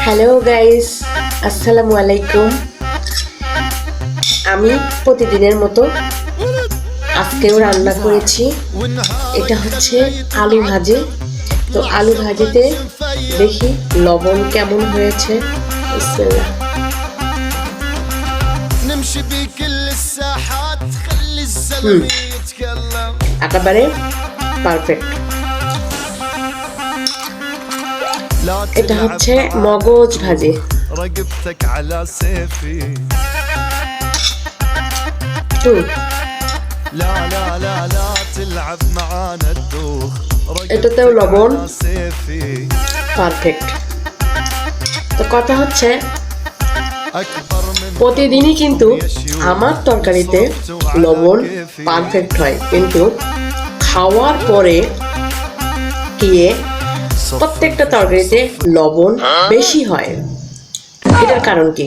Hello guys, আসসালামু আলাইকুম। আমি প্রতিদিনের মতো আজকেও রান্না করেছি। এটা হচ্ছে আলু ভাজি। তো আলু ভাজিতে দেখি লবণ কেমন হয়েছে। বিসমিল্লাহ। একেবারে পারফেক্ট। এটা হচ্ছে মগজ ভাজি। এটাতেও লবণ পারফেক্ট। তো কথা হচ্ছে প্রতিদিনই কিন্তু আমার তরকারিতে লবণ পারফেক্ট হয়, কিন্তু খাওয়ার পরে গিয়ে প্রত্যেকটা তরকারিতে লবণ বেশি হয়। এটার কারণ কি?